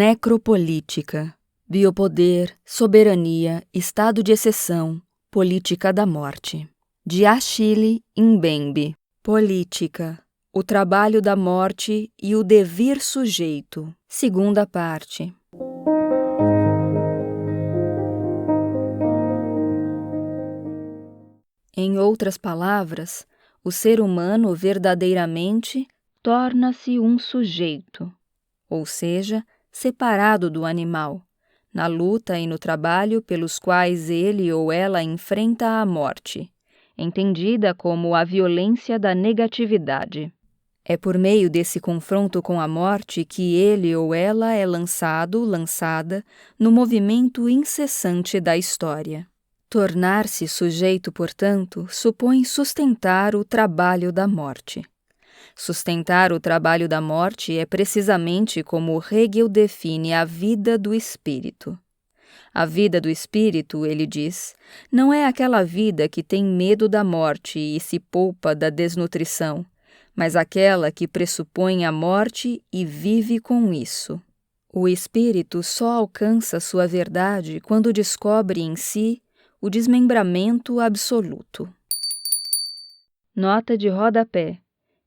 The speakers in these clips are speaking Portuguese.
Necropolítica, biopoder, soberania, estado de exceção, política da morte. De Achille Mbembe. Política, o trabalho da morte e o devir sujeito. Segunda parte. Em outras palavras, o ser humano verdadeiramente torna-se um sujeito, ou seja, separado do animal, na luta e no trabalho pelos quais ele ou ela enfrenta a morte, entendida como a violência da negatividade. É por meio desse confronto com a morte que ele ou ela é lançada no movimento incessante da história. Tornar-se sujeito, portanto, supõe sustentar o trabalho da morte. Sustentar o trabalho da morte é precisamente como Hegel define a vida do espírito. A vida do espírito, ele diz, não é aquela vida que tem medo da morte e se poupa da desnutrição, mas aquela que pressupõe a morte e vive com isso. O espírito só alcança sua verdade quando descobre em si o desmembramento absoluto. Nota de rodapé.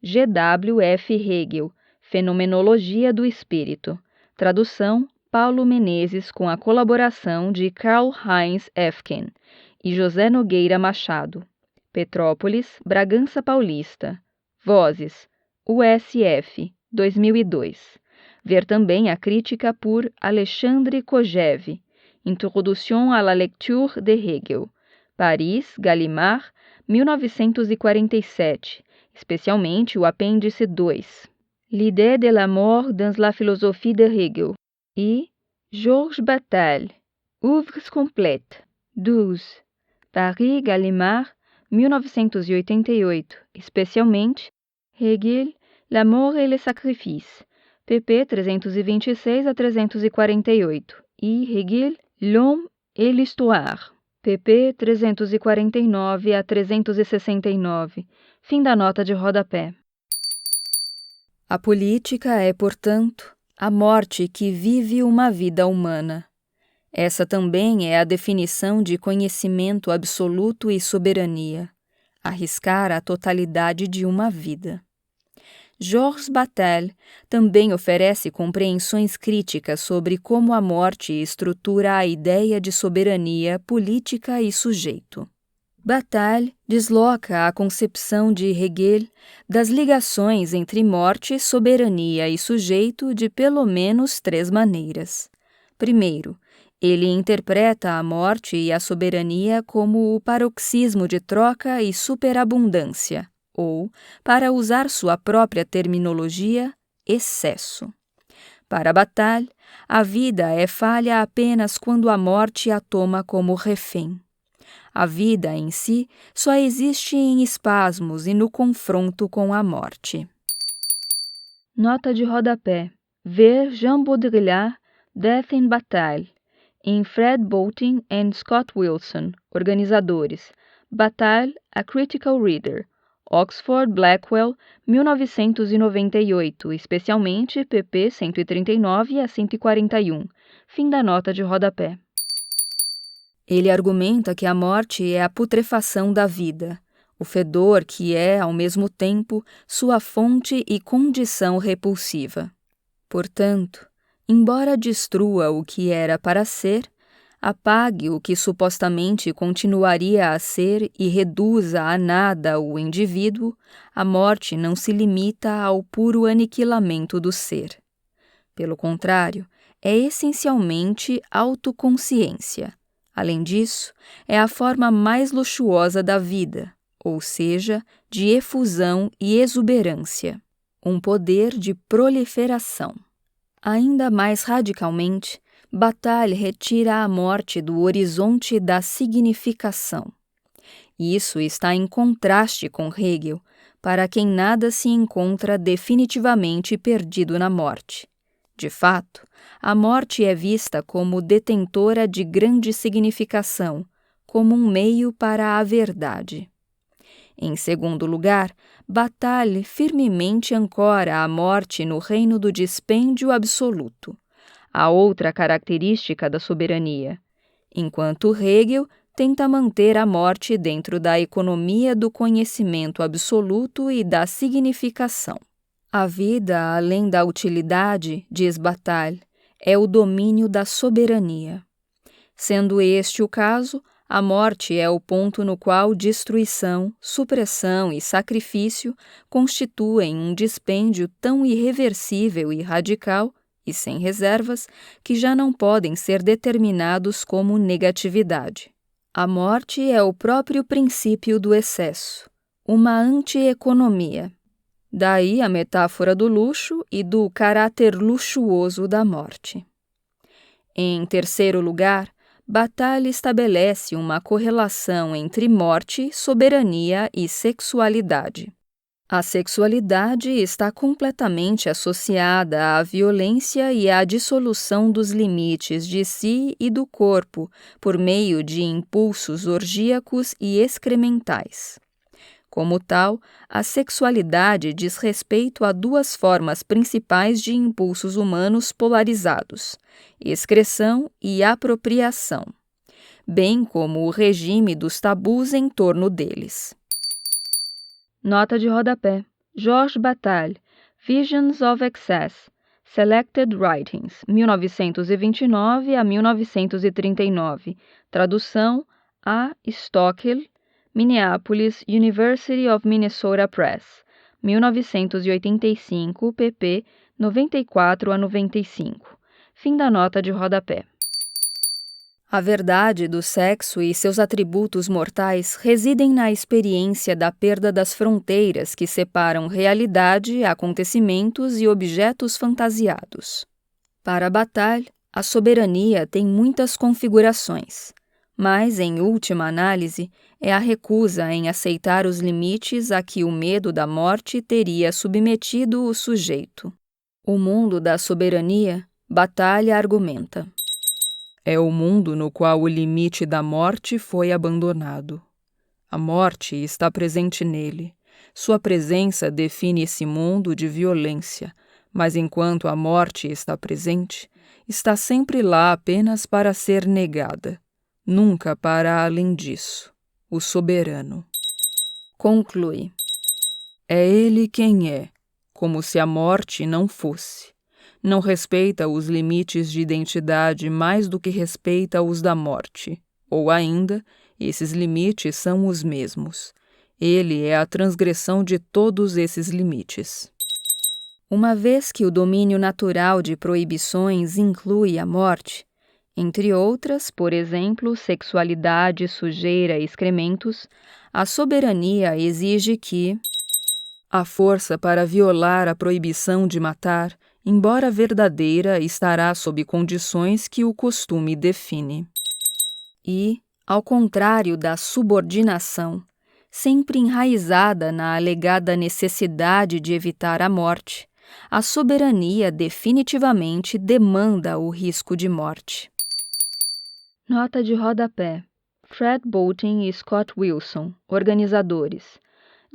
G.W.F. Hegel, Fenomenologia do Espírito. Tradução, Paulo Menezes, com a colaboração de Karl-Heinz Efken e José Nogueira Machado. Petrópolis, Bragança Paulista. Vozes, USF, 2002. Ver também a crítica por Alexandre Kojève, Introduction à la lecture de Hegel. Paris, Gallimard, 1947. Especialmente o apêndice 2, L'idée de la mort dans la philosophie de Hegel, e Georges Bataille, Œuvres complètes, 12, Paris, Gallimard, 1988, especialmente Hegel, La mort et le sacrifice, pp. 326 a 348, e Hegel, L'homme et l'histoire, pp. 349 a 369, fim da nota de rodapé. A política é, portanto, a morte que vive uma vida humana. Essa também é a definição de conhecimento absoluto e soberania, arriscar a totalidade de uma vida. Georges Bataille também oferece compreensões críticas sobre como a morte estrutura a ideia de soberania, política e sujeito. Bataille desloca a concepção de Hegel das ligações entre morte, soberania e sujeito de pelo menos 3 maneiras. Primeiro, ele interpreta a morte e a soberania como o paroxismo de troca e superabundância, ou, para usar sua própria terminologia, excesso. Para Bataille, a vida é falha apenas quando a morte a toma como refém. A vida em si só existe em espasmos e no confronto com a morte. Nota de rodapé. Ver Jean Baudrillard, Death in Bataille, em Fred Boulting and Scott Wilson, organizadores. Bataille, A Critical Reader. Oxford Blackwell, 1998, especialmente pp. 139 a 141. Fim da nota de rodapé. Ele argumenta que a morte é a putrefação da vida, o fedor que é, ao mesmo tempo, sua fonte e condição repulsiva. Portanto, embora destrua o que era para ser, apague o que supostamente continuaria a ser e reduza a nada o indivíduo, a morte não se limita ao puro aniquilamento do ser. Pelo contrário, é essencialmente autoconsciência. Além disso, é a forma mais luxuosa da vida, ou seja, de efusão e exuberância, um poder de proliferação. Ainda mais radicalmente, Bataille retira a morte do horizonte da significação. Isso está em contraste com Hegel, para quem nada se encontra definitivamente perdido na morte. De fato, a morte é vista como detentora de grande significação, como um meio para a verdade. Em segundo lugar, Bataille firmemente ancora a morte no reino do dispêndio absoluto. a outra característica da soberania, enquanto Hegel tenta manter a morte dentro da economia do conhecimento absoluto e da significação. A vida além da utilidade, diz Bataille, é o domínio da soberania. Sendo este o caso, a morte é o ponto no qual destruição, supressão e sacrifício constituem um dispêndio tão irreversível e radical, e sem reservas, que já não podem ser determinados como negatividade. A morte é o próprio princípio do excesso, uma anti-economia. Daí a metáfora do luxo e do caráter luxuoso da morte. Em terceiro lugar, Bataille estabelece uma correlação entre morte, soberania e sexualidade. A sexualidade está completamente associada à violência e à dissolução dos limites de si e do corpo por meio de impulsos orgíacos e excrementais. Como tal, a sexualidade diz respeito a duas formas principais de impulsos humanos polarizados: excreção e apropriação, bem como o regime dos tabus em torno deles. Nota de rodapé. Georges Bataille, Visions of Excess, Selected Writings, 1929 a 1939. Tradução A. Stockel, Minneapolis, University of Minnesota Press, 1985, pp. 94 a 95. Fim da nota de rodapé. A verdade do sexo e seus atributos mortais residem na experiência da perda das fronteiras que separam realidade, acontecimentos e objetos fantasiados. Para Bataille, a soberania tem muitas configurações, mas, em última análise, é a recusa em aceitar os limites a que o medo da morte teria submetido o sujeito. O mundo da soberania, Bataille argumenta, é o mundo no qual o limite da morte foi abandonado. A morte está presente nele. Sua presença define esse mundo de violência, mas enquanto a morte está presente, está sempre lá apenas para ser negada, nunca para além disso. O soberano. Conclui. É ele quem é, como se a morte não fosse. Não respeita os limites de identidade mais do que respeita os da morte. Ou ainda, esses limites são os mesmos. Ele é a transgressão de todos esses limites. Uma vez que o domínio natural de proibições inclui a morte, entre outras, por exemplo, sexualidade, sujeira e excrementos, a soberania exige que a força para violar a proibição de matar, embora verdadeira, estará sob condições que o costume define. E, ao contrário da subordinação, sempre enraizada na alegada necessidade de evitar a morte, a soberania definitivamente demanda o risco de morte. Nota de rodapé. Fred Bolting e Scott Wilson, organizadores.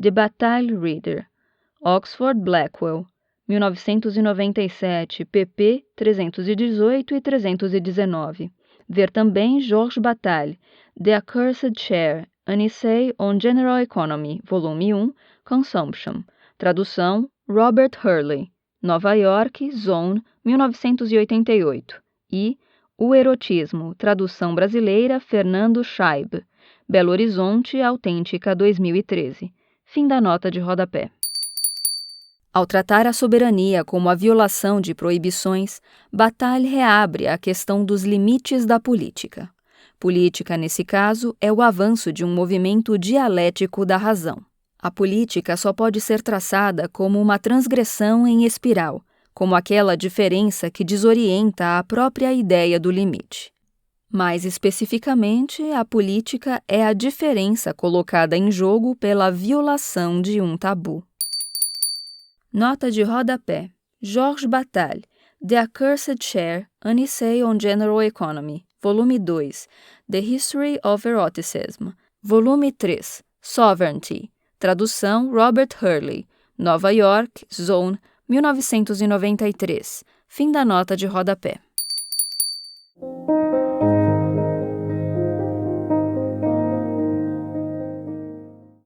The Bataille Reader. Oxford Blackwell, 1997, pp. 318 e 319. Ver também Georges Bataille, The Accursed Share, An Essay on General Economy, volume 1, Consumption. Tradução, Robert Hurley. Nova York, Zone, 1988. E O Erotismo, tradução brasileira, Fernando Scheib. Belo Horizonte, Autêntica, 2013. Fim da nota de rodapé. Ao tratar a soberania como a violação de proibições, Bataille reabre a questão dos limites da política. Política, nesse caso, é o avanço de um movimento dialético da razão. A política só pode ser traçada como uma transgressão em espiral, como aquela diferença que desorienta a própria ideia do limite. Mais especificamente, a política é a diferença colocada em jogo pela violação de um tabu. Nota de rodapé. Georges Bataille, The Accursed Share, An Essay on General Economy, volume 2, The History of Eroticism, volume 3, Sovereignty, tradução Robert Hurley, Nova York, Zone, 1993. Fim da nota de rodapé.